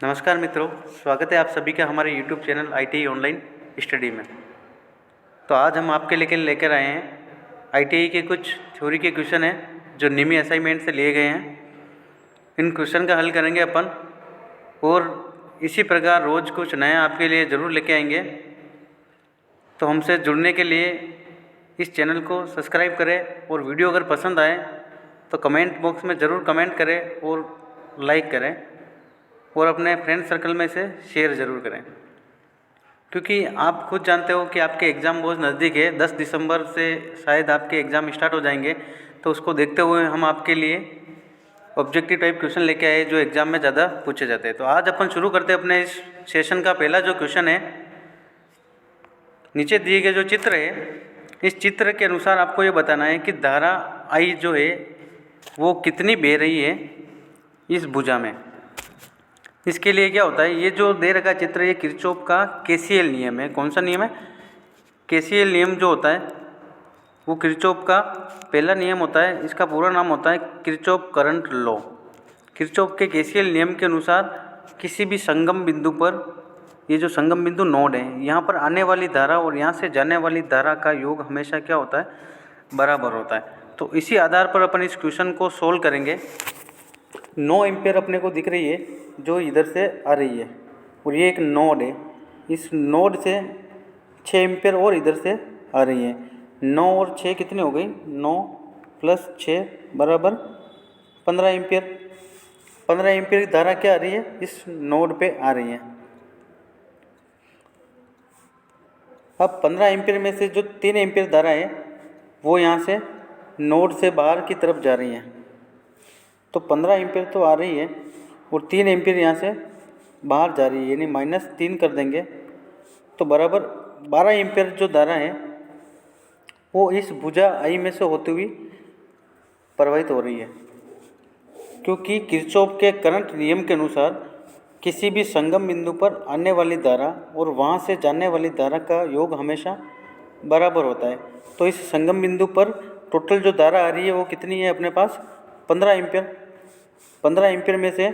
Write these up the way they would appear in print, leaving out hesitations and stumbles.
नमस्कार मित्रों, स्वागत है आप सभी का हमारे YouTube channel ITI online study में। तो आज हम आपके लेकर आए हैं ITI के कुछ थ्योरी के क्वेश्चन हैं जो निमी असाइनमेंट से लिए गए हैं। इन क्वेश्चन का हल करेंगे अपन और इसी प्रकार रोज़ कुछ नया आपके लिए ज़रूर लेके आएंगे। तो हमसे जुड़ने के लिए इस चैनल को सब्सक्राइब करें और वीडियो अगर पसंद आए तो कमेंट बॉक्स में ज़रूर कमेंट करें और लाइक करें और अपने फ्रेंड सर्कल में से शेयर ज़रूर करें, क्योंकि आप खुद जानते हो कि आपके एग्ज़ाम बहुत नज़दीक है। 10 दिसंबर से शायद आपके एग्ज़ाम स्टार्ट हो जाएंगे। तो उसको देखते हुए हम आपके लिए ऑब्जेक्टिव टाइप क्वेश्चन लेके आए जो एग्ज़ाम में ज़्यादा पूछे जाते हैं। तो आज अपन शुरू करते हैं अपने इस सेशन का। पहला जो क्वेश्चन है, नीचे दिए गए जो चित्र है, इस चित्र के अनुसार आपको ये बताना है कि धारा I जो है वो कितनी बह रही है इस भुजा में। इसके लिए क्या होता है, ये जो दे रखा चित्र, ये किरचॉफ का KCL नियम है। कौन सा नियम है? KCL नियम जो होता है वो किरचॉफ का पहला नियम होता है। इसका पूरा नाम होता है किरचॉफ करंट लॉ। किरचॉफ के KCL नियम के अनुसार किसी भी संगम बिंदु पर, ये जो संगम बिंदु नोड है, यहाँ पर आने वाली धारा और यहाँ से जाने वाली धारा का योग हमेशा क्या होता है? बराबर होता है। तो इसी आधार पर अपन इस क्वेश्चन को सोल्व करेंगे। 9 एम्पियर अपने को दिख रही है जो इधर से आ रही है और ये एक नोड है। इस नोड से 6 एम्पियर और इधर से आ रही है। 9 और 6 कितनी हो गई? 9 प्लस 6 बराबर 15 एम्पियर। 15 एम्पियर की धारा क्या आ रही है? इस नोड पे आ रही है। अब 15 एम्पियर में से जो 3 एम्पियर धारा है वो यहाँ से नोड से बाहर की तरफ जा रही है। तो 15 एम्पियर तो आ रही है और 3 एम्पियर यहाँ से बाहर जा रही है, यानी -3 कर देंगे तो बराबर 12 एम्पियर जो धारा है वो इस भुजा I में से होती हुई प्रवाहित हो रही है। क्योंकि किरचॉफ के करंट नियम के अनुसार किसी भी संगम बिंदु पर आने वाली धारा और वहाँ से जाने वाली धारा का योग हमेशा बराबर होता है। तो इस संगम बिंदु पर टोटल जो धारा आ रही है वो कितनी है अपने पास? 15 एम्पियर। 15 एम्पियर में से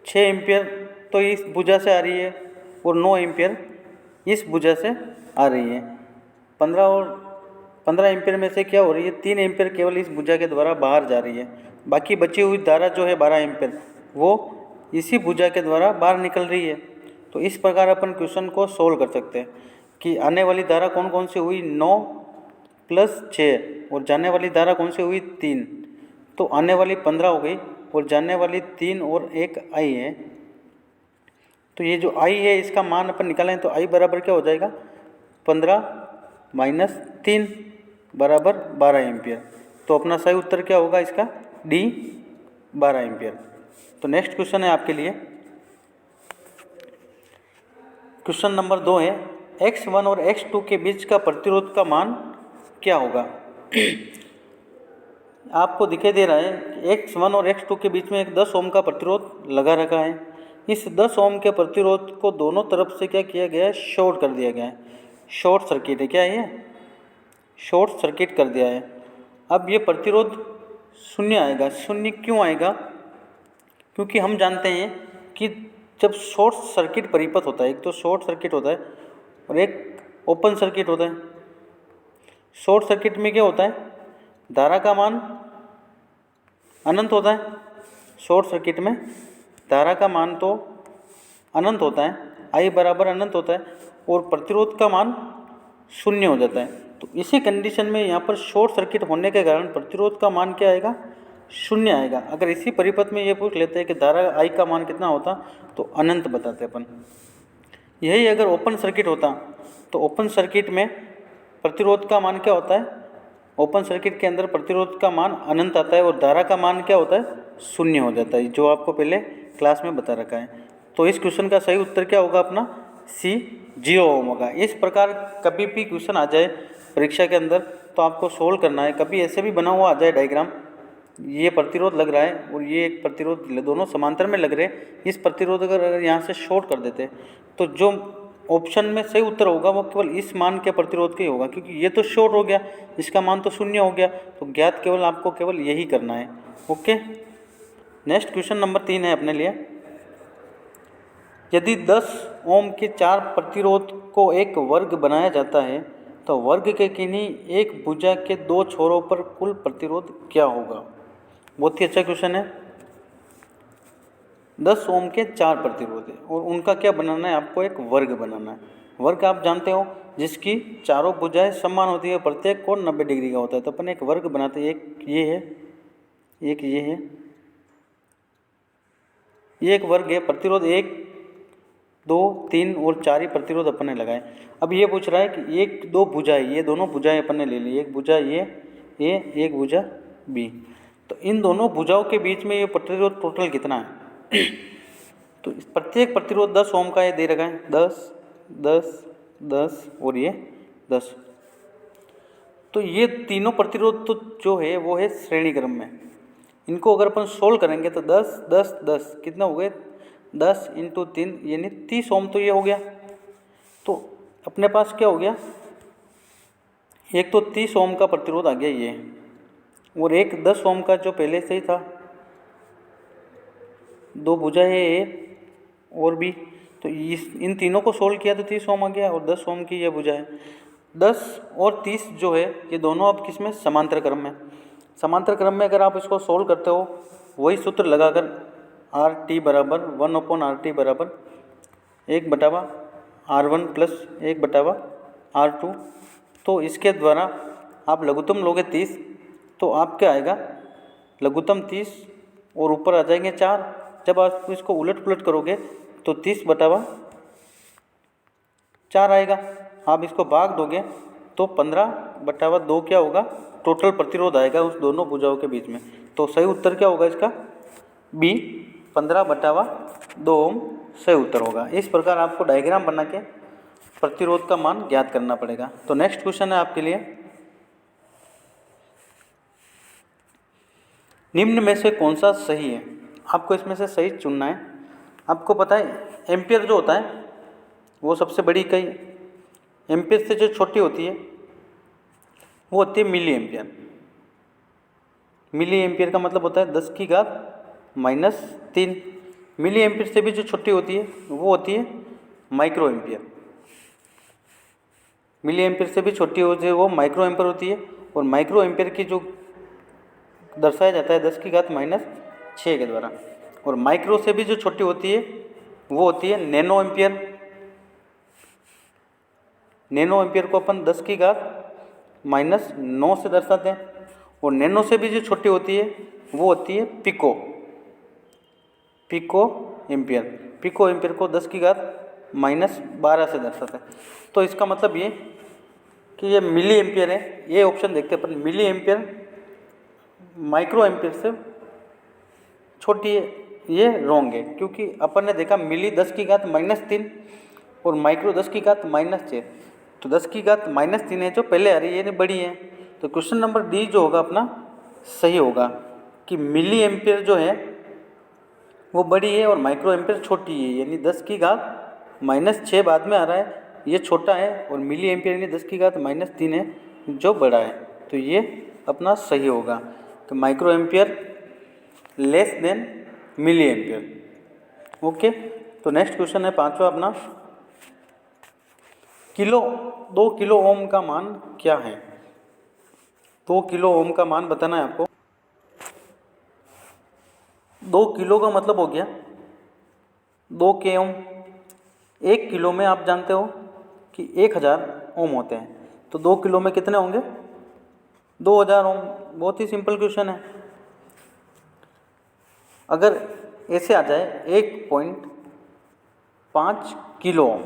6 एम्पियर तो इस भुजा से आ रही है और 9 एम्पियर इस भुजा से आ रही है। 15 एम्पियर में से क्या हो रही है? 3 एम्पियर केवल इस भुजा के द्वारा बाहर जा रही है। बाकी बची हुई धारा जो है 12 एम्पियर वो इसी भुजा के द्वारा बाहर निकल रही है। तो इस प्रकार अपन क्वेश्चन को सोल्व कर सकते हैं कि आने वाली धारा कौन कौन सी हुई? 9 प्लस 6 और जाने वाली धारा कौन सी हुई? 3। तो आने वाली 15 हो गई और जाने वाली 3 और 1 I है। तो ये जो I है इसका मान अपन निकालें तो I बराबर क्या हो जाएगा? 15 माइनस 3 बराबर 12 एम्पियर। तो अपना सही उत्तर क्या होगा इसका? D 12 ampere. तो नेक्स्ट क्वेश्चन है आपके लिए, क्वेश्चन नंबर 2 है, X1 और X2 के बीच का प्रतिरोध का मान क्या होगा? आपको दिखाई दे रहा है कि X1 और X2 के बीच में एक 10 ओम का प्रतिरोध लगा रखा है। इस 10 ओम के प्रतिरोध को दोनों तरफ से क्या किया गया है? शॉर्ट कर दिया गया है। शॉर्ट सर्किट है। क्या है ये? शॉर्ट सर्किट कर दिया है। अब ये प्रतिरोध शून्य आएगा। शून्य क्यों आएगा? क्योंकि हम जानते हैं कि जब शॉर्ट सर्किट परिपथ होता है, एक तो शॉर्ट सर्किट होता है और एक ओपन सर्किट होता है। शॉर्ट सर्किट में क्या होता है? धारा का मान अनंत होता है। शॉर्ट सर्किट में धारा का मान तो अनंत होता है, I बराबर अनंत होता है और प्रतिरोध का मान शून्य हो जाता है। तो इसी कंडीशन में यहाँ पर शॉर्ट सर्किट होने के कारण प्रतिरोध का मान क्या आएगा? शून्य आएगा। अगर इसी परिपथ में ये पूछ लेते हैं कि धारा I का मान कितना होता तो अनंत बताते अपन। यही अगर ओपन सर्किट होता तो ओपन सर्किट में प्रतिरोध का मान क्या होता है? ओपन सर्किट के अंदर प्रतिरोध का मान अनंत आता है और धारा का मान क्या होता है? शून्य हो जाता है, जो आपको पहले क्लास में बता रखा है। तो इस क्वेश्चन का सही उत्तर क्या होगा अपना? C 0 ओम होगा। इस प्रकार कभी भी क्वेश्चन आ जाए परीक्षा के अंदर तो आपको सोल्व करना है। कभी ऐसे भी बना हुआ आ जाए डायग्राम, ये प्रतिरोध लग रहा है और ये एक प्रतिरोध, दोनों समांतर में लग रहे हैं। इस प्रतिरोध अगर यहाँ से शॉर्ट कर देते तो जो ऑप्शन में सही उत्तर होगा वो केवल इस मान के प्रतिरोध का ही होगा, क्योंकि ये तो शॉर्ट हो गया, इसका मान तो शून्य हो गया। तो ज्ञात केवल आपको केवल यही करना है। ओके, नेक्स्ट क्वेश्चन नंबर 3 है अपने लिए, यदि 10 ओम के 4 प्रतिरोध को एक वर्ग बनाया जाता है तो वर्ग के किन्हीं एक भुजा के 2 छोरों पर कुल प्रतिरोध क्या होगा। बहुत ही अच्छा क्वेश्चन है। 10 ओम के 4 प्रतिरोध है और उनका क्या बनाना है, आपको एक वर्ग बनाना है। वर्ग आप जानते हो जिसकी चारों भुजाएं समान होती है, प्रत्येक कोण 90 डिग्री का होता है। तो अपन एक वर्ग बनाते हैं। एक ये है, एक ये है, ये एक वर्ग है। प्रतिरोध 1, 2, 3 और 4 ही प्रतिरोध अपन ने लगाए। अब ये पूछ रहा है कि एक दो भुजाएं, ये दोनों भुजाएं अपन ने ले ली, एक भुजा ये एक भुजा बी। तो इन दोनों भुजाओं के बीच में ये प्रतिरोध टोटल कितना है तो प्रत्येक प्रतिरोध 10 ओम का ये दे रखा है, 10, 10, 10 और ये 10। तो ये तीनों प्रतिरोध तो जो है वो है श्रेणी क्रम में। इनको अगर अपन सोल्व करेंगे तो 10, 10, 10 कितना हो गए, 10 × 3 यानी 30 ओम। तो ये हो गया। तो अपने पास क्या हो गया, एक तो 30 ओम का प्रतिरोध आ गया ये, और एक 10 ओम का जो पहले से ही था। दो भुजाएं ए और बी, तो इन तीनों को सोल्व किया तो 30 ओम आ गया, और 10 ओम की ये भुजा है। 10 और 30 जो है ये दोनों अब किस में, समांतर क्रम में। समांतर क्रम में अगर आप इसको सोल्व करते हो वही सूत्र लगाकर आर टी बराबर 1/RT बराबर 1/R1 प्लस 1/R2। तो इसके द्वारा आप लघुत्तम लोगे 30, तो आप क्या आएगा, लघुत्तम 30 और ऊपर आ जाएंगे 4। जब आप इसको उलट पुलट करोगे तो 30/4 आएगा। आप इसको भाग दोगे तो 15/2 क्या होगा, टोटल प्रतिरोध आएगा उस दोनों भुजाओं के बीच में। तो सही उत्तर क्या होगा इसका, बी 15/2 ओम सही उत्तर होगा। इस प्रकार आपको डायग्राम बना के प्रतिरोध का मान ज्ञात करना पड़ेगा। तो नेक्स्ट क्वेश्चन है आपके लिए, निम्न में से कौन सा सही है। आपको इसमें से सही चुनना है। आपको पता है एम्पियर जो होता है वो सबसे बड़ी इकाई, एम्पियर से जो छोटी होती है वो होती है मिली एम्पियर। मिली एम्पियर का मतलब होता है 10⁻³ मिली एम्पियर से भी जो छोटी होती है वो होती है माइक्रो एम्पियर। मिली एम्पियर से भी छोटी होती है वो माइक्रो एम्पियर होती है, और माइक्रो एम्पियर की जो दर्शाया जाता है 10⁻⁶ के द्वारा। और माइक्रो से भी जो छोटी होती है वो होती है नैनो एम्पियर। नैनो एम्पियर को अपन 10⁻⁹ से दर्शाते हैं। और नैनो से भी जो छोटी होती है वो होती है पिको एम्पियर। पिको एम्पियर को 10⁻12 से दर्शाते हैं। तो इसका मतलब ये कि ये मिली एम्पियर है। ये ऑप्शन देखते हैं अपन, मिली एम्पियर माइक्रो एम्पियर से छोटी है, ये रॉन्ग है। क्योंकि अपन ने देखा मिली 10⁻³ और माइक्रो 10⁻⁻6। तो 10⁻³ है जो पहले आ रही है, ये बड़ी है। तो क्वेश्चन नंबर डी जो होगा अपना सही होगा कि मिली एम्पियर जो है वो बड़ी है और माइक्रो एम्पियर छोटी है। यानी 10⁻⁻6 बाद में आ रहा है, ये छोटा है, और मिली एम्पियर यानी 10⁻³ है जो बड़ा है। तो ये अपना सही होगा। तो micro ampere less than milli ampere. Okay. तो नेक्स्ट क्वेश्चन है पांचवा अपना, 2 किलो ओम का मान क्या है। 2 किलो ओम का मान बताना है आपको। 2 किलो का मतलब हो गया 2 के ओम। 1 किलो में आप जानते हो कि 1000 ओम होते हैं, तो 2 किलो में कितने होंगे, 2000 ओम। बहुत ही सिंपल क्वेश्चन है। अगर ऐसे आ जाए 1.5 किलो ओम,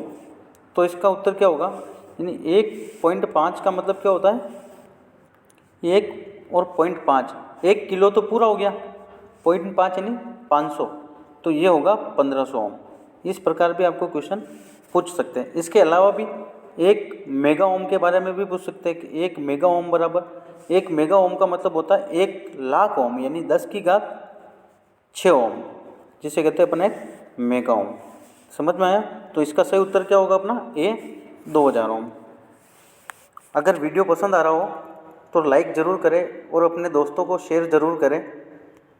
तो इसका उत्तर क्या होगा, यानी 1.5 का मतलब क्या होता है, 1 और 0.5, 1 किलो तो पूरा हो गया, 0.5 यानी 500, तो ये होगा 1500 ओम। इस प्रकार भी आपको क्वेश्चन पूछ सकते हैं। इसके अलावा भी 1 मेगा ओम के बारे में भी पूछ सकते हैं कि 1 मेगा ओम बराबर, 1 मेगा ओम का मतलब होता है 1,00,000 ओम, यानी 10⁻⁶ ओम, जिसे कहते हैं अपने मेगा ओम। समझ में आया। तो इसका सही उत्तर क्या होगा अपना, ए 2000 ओम। अगर वीडियो पसंद आ रहा हो तो लाइक ज़रूर करें और अपने दोस्तों को शेयर ज़रूर करें,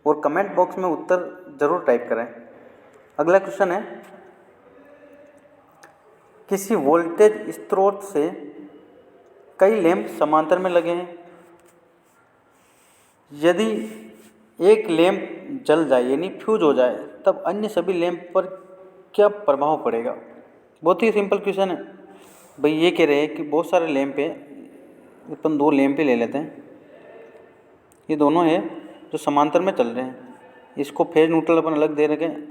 और कमेंट बॉक्स में उत्तर ज़रूर टाइप करें। अगला क्वेश्चन है, किसी वोल्टेज स्रोत से कई लैंप समांतर में लगे हैं। यदि एक लैंप जल जाए यानी फ्यूज हो जाए तब अन्य सभी लैंप पर क्या प्रभाव पड़ेगा। बहुत ही सिंपल क्वेश्चन है भाई। ये कह रहे हैं कि बहुत सारे लैंप है, अपन दो लैंप ही ले लेते हैं। ये दोनों है जो समांतर में चल रहे हैं। इसको फेज न्यूट्रल अपन अलग दे रखे हैं,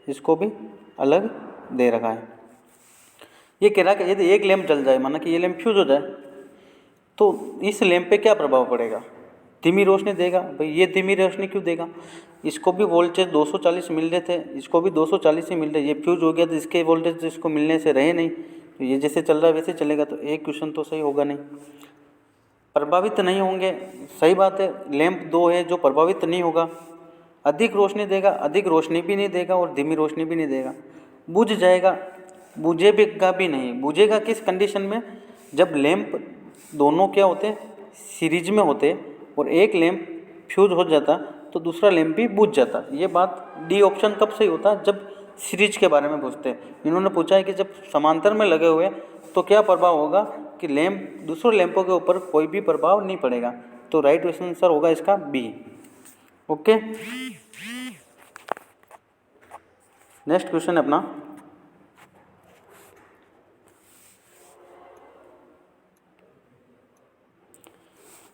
इसको भी अलग दे रखा है। ये कह रहा है कि यदि एक लैंप जल जाए, माना कि ये लैंप फ्यूज हो जाए, तो इस लैंप पे क्या प्रभाव पड़ेगा। धीमी रोशनी देगा। भाई ये धीमी रोशनी क्यों देगा, इसको भी वोल्टेज 240 मिल रहे थे, इसको भी 240 ही मिल रहे। ये फ्यूज हो गया तो इसके वोल्टेज इसको मिलने से रहे नहीं, तो ये जैसे चल रहा है वैसे चलेगा। तो एक क्वेश्चन तो सही होगा नहीं। प्रभावित नहीं होंगे, सही बात है। लैंप दो है जो प्रभावित नहीं होगा। अधिक रोशनी देगा, अधिक रोशनी भी नहीं देगा और धीमी रोशनी भी नहीं देगा। बुझ जाएगा, बुझेगा भी नहीं। बुझेगा किस कंडीशन में, जब लैंप दोनों क्या होते सीरीज में होते और एक लैंप फ्यूज हो जाता तो दूसरा लैंप भी बुझ जाता। ये बात डी ऑप्शन कब सही होता, जब सीरीज के बारे में पूछते हैं। इन्होंने पूछा है कि जब समांतर में लगे हुए तो क्या प्रभाव होगा, कि लैंप दूसरों लैंपों के ऊपर कोई भी प्रभाव नहीं पड़ेगा। तो राइट आंसर होगा इसका बी। ओके, नेक्स्ट क्वेश्चन है अपना,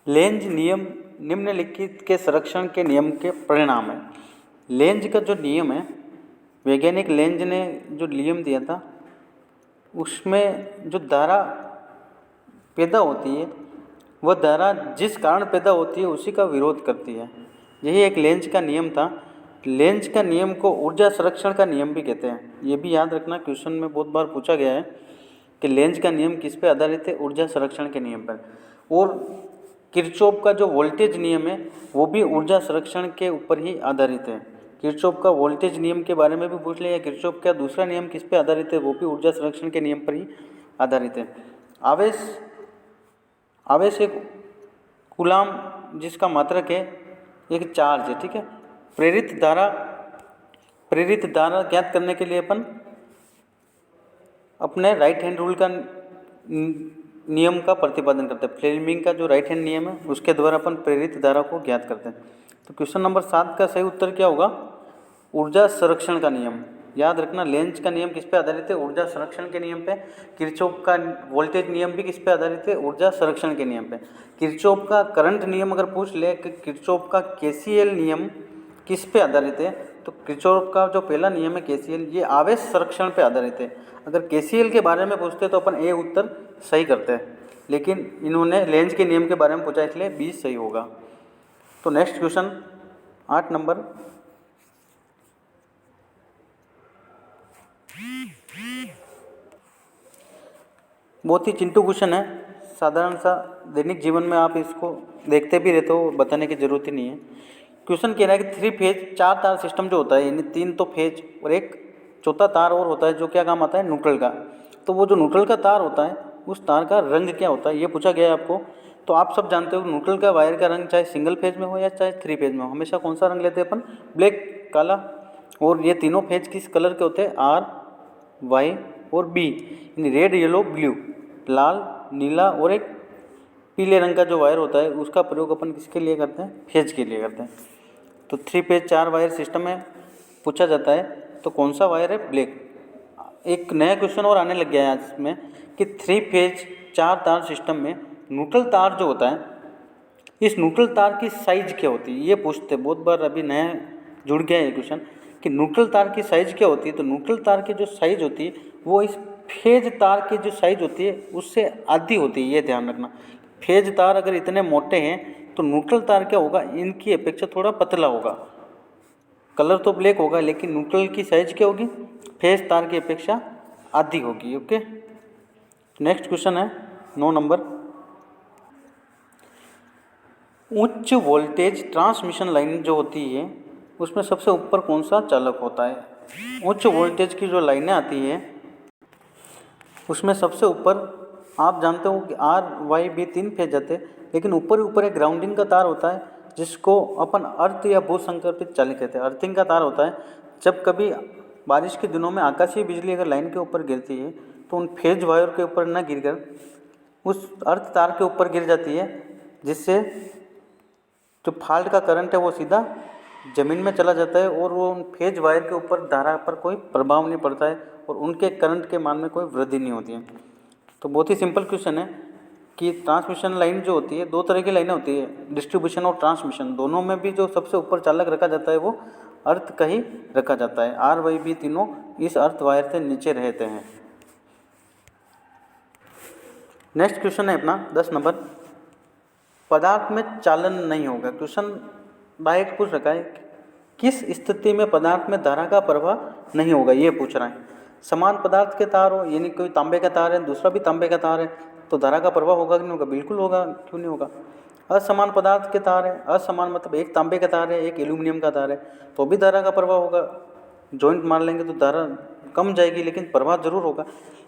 लेंज नियम निम्नलिखित के संरक्षण के नियम के परिणाम है। लेंज का जो नियम है, वैज्ञानिक लेंज ने जो नियम दिया था, उसमें जो धारा पैदा होती है वह धारा जिस कारण पैदा होती है उसी का विरोध करती है। यही एक लेंज का नियम था। लेंज का नियम को ऊर्जा संरक्षण का नियम भी कहते हैं। ये भी याद रखना, क्वेश्चन में बहुत बार पूछा गया है कि लेंज का नियम किस पे आधारित है, ऊर्जा संरक्षण के नियम पर। और किरचॉफ का जो वोल्टेज नियम है वो भी ऊर्जा संरक्षण के ऊपर ही आधारित है। किरचॉफ का वोल्टेज नियम के बारे में भी पूछ लिया। किरचॉफ का दूसरा नियम किस पे आधारित है, वो भी ऊर्जा संरक्षण के नियम पर ही आधारित है। आवेश एक कूलाम जिसका मात्रक है, एक चार्ज है, ठीक है। प्रेरित धारा ज्ञात करने के लिए अपन अपने राइट हैंड रूल का नियम का प्रतिपादन करते हैं। फ्लेमिंग का जो राइट हैंड नियम है उसके द्वारा अपन प्रेरित धारा को ज्ञात करते हैं। तो क्वेश्चन नंबर 7 का सही उत्तर क्या होगा, ऊर्जा संरक्षण का नियम। याद रखना, लेंज का नियम किस पे आधारित है, ऊर्जा संरक्षण के नियम पे। किरचॉफ का वोल्टेज नियम भी किस पे आधारित है, ऊर्जा संरक्षण के नियम पे। किरचॉफ का करंट नियम अगर पूछ ले कि किरचॉफ का केसीएल नियम किस पे आधारित है, तो किरचॉफ का जो पहला नियम है केसीएल, ये आवेश संरक्षण पे आधारित है। अगर केसीएल के बारे में पूछते तो अपन ए उत्तर सही करते हैं, लेकिन इन्होंने लेंज के नियम के बारे में पूछा इसलिए बी सही होगा। तो नेक्स्ट क्वेश्चन 8 नंबर, बहुत ही चिंटू क्वेश्चन है, साधारण सा, दैनिक जीवन में आप इसको देखते भी रहते हो, बताने की जरूरत ही नहीं है। क्वेश्चन कह रहा है कि 3 फेज 4 तार सिस्टम जो होता है, यानी 3 तो फेज और एक चौथा तार और होता है जो क्या काम आता है, न्यूट्रल का। तो वो जो न्यूट्रल का तार होता है उस तार का रंग क्या होता है, ये पूछा गया है आपको। तो आप सब जानते हो न्यूट्रल का वायर का रंग चाहे सिंगल फेज में हो या चाहे 3 फेज में हो, हमेशा कौन सा रंग लेते हैं अपन, ब्लैक, काला। और ये तीनों फेज किस कलर के होते हैं, आर, वाई और बी, यानी रेड, येलो, ब्लू, लाल, नीला और एक पीले रंग का जो वायर होता है उसका प्रयोग अपन किसके लिए करते हैं, फेज के लिए करते हैं। तो 3 फेज 4 वायर सिस्टम में पूछा जाता है तो कौन सा वायर है, ब्लैक। एक नया क्वेश्चन और आने लग गया है आज में कि 3 फेज 4 तार सिस्टम में न्यूट्रल तार जो होता है, इस न्यूट्रल तार की साइज क्या होती है, ये पूछते हैं बहुत बार। अभी नया जुड़ गया है क्वेश्चन कि न्यूट्रल तार की साइज क्या होती है। तो न्यूट्रल तार की जो साइज होती है वो इस फेज तार की जो साइज होती है उससे आधी होती है, ये ध्यान रखना। फेज तार अगर इतने मोटे हैं तो न्यूट्रल तार क्या होगा, इनकी अपेक्षा थोड़ा पतला होगा। कलर तो ब्लैक होगा लेकिन न्यूट्रल की साइज क्या होगी, फेज तार की अपेक्षा आधी होगी। ओके, नेक्स्ट क्वेश्चन है 9 नंबर, उच्च वोल्टेज ट्रांसमिशन लाइन जो होती है उसमें सबसे ऊपर कौन सा चालक होता है। उच्च वोल्टेज की जो लाइनें आती हैं उसमें सबसे ऊपर आप जानते हो कि आर, वाई, बी 3 फेज जाते हैं, लेकिन ऊपर ऊपर एक ग्राउंडिंग का तार होता है जिसको अपन अर्थ या भू संकल्पित चालक कहते हैं। अर्थिंग का तार होता है, जब कभी बारिश के दिनों में आकाशीय बिजली अगर लाइन के ऊपर गिरती है तो उन फेज वायर के ऊपर न गिरकर उस अर्थ तार के ऊपर गिर जाती है, जिससे जो फॉल्ट का करंट है वो सीधा ज़मीन में चला जाता है और वो उन फेज वायर के ऊपर धारा पर कोई प्रभाव नहीं पड़ता है और उनके करंट के मान में कोई वृद्धि नहीं होती है। तो बहुत ही सिंपल क्वेश्चन है कि ट्रांसमिशन लाइन जो होती है, दो तरह की लाइनें होती है, डिस्ट्रीब्यूशन और ट्रांसमिशन। दोनों में भी जो सबसे ऊपर चालक रखा जाता है वो अर्थ का ही रखा जाता है। आर वाई बी तीनों इस अर्थ वायर से नीचे रहते हैं। नेक्स्ट क्वेश्चन है अपना 10 नंबर, पदार्थ में चालन नहीं होगा। क्वेश्चन डायरेक्ट पूछ रखा है किस स्थिति में पदार्थ में धारा का प्रवाह नहीं होगा, ये पूछ रहा है। समान पदार्थ के तार हो, यानी कोई तांबे का तार है, दूसरा भी तांबे का तार है, तो धारा का प्रवाह होगा कि नहीं होगा? बिल्कुल होगा, क्यों नहीं होगा। असमान पदार्थ के तार है, असमान मतलब एक तांबे का तार है, एक एल्यूमिनियम का तार है, तो भी धारा का प्रवाह होगा। जॉइंट मार लेंगे तो धारा कम जाएगी, लेकिन प्रवाह जरूर होगा।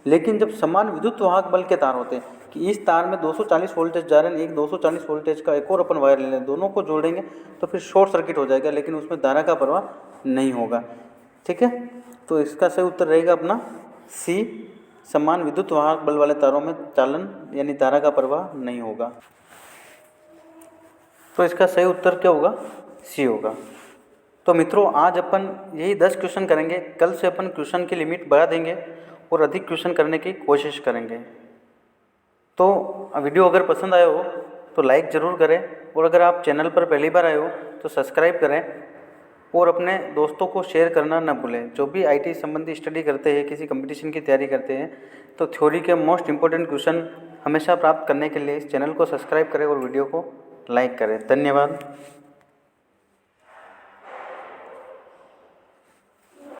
लेकिन जब समान विद्युत वाहक बल के तार होते हैं कि इस तार में 240 वोल्टेज जा रहे हैं, एक 240 वोल्टेज का एक और अपन वायर ले लें, दोनों को जोड़ेंगे तो फिर शॉर्ट सर्किट हो जाएगा, लेकिन उसमें धारा का प्रवाह नहीं होगा। ठीक है, तो इसका सही उत्तर रहेगा अपना सी, समान विद्युत वाहक बल वाले तारों में चालन यानी धारा का प्रवाह नहीं होगा। तो इसका सही उत्तर क्या होगा? सी होगा। तो मित्रों, आज अपन यही 10 क्वेश्चन करेंगे। कल से अपन क्वेश्चन की लिमिट बढ़ा देंगे और अधिक क्वेश्चन करने की कोशिश करेंगे। तो वीडियो अगर पसंद आया हो तो लाइक ज़रूर करें, और अगर आप चैनल पर पहली बार आए हो तो सब्सक्राइब करें और अपने दोस्तों को शेयर करना न भूलें। जो भी IT संबंधी स्टडी करते हैं, किसी कंपटीशन की तैयारी करते हैं, तो थ्योरी के मोस्ट इंपॉर्टेंट क्वेश्चन हमेशा प्राप्त करने के लिए इस चैनल को सब्सक्राइब करें और वीडियो को लाइक करें। धन्यवाद।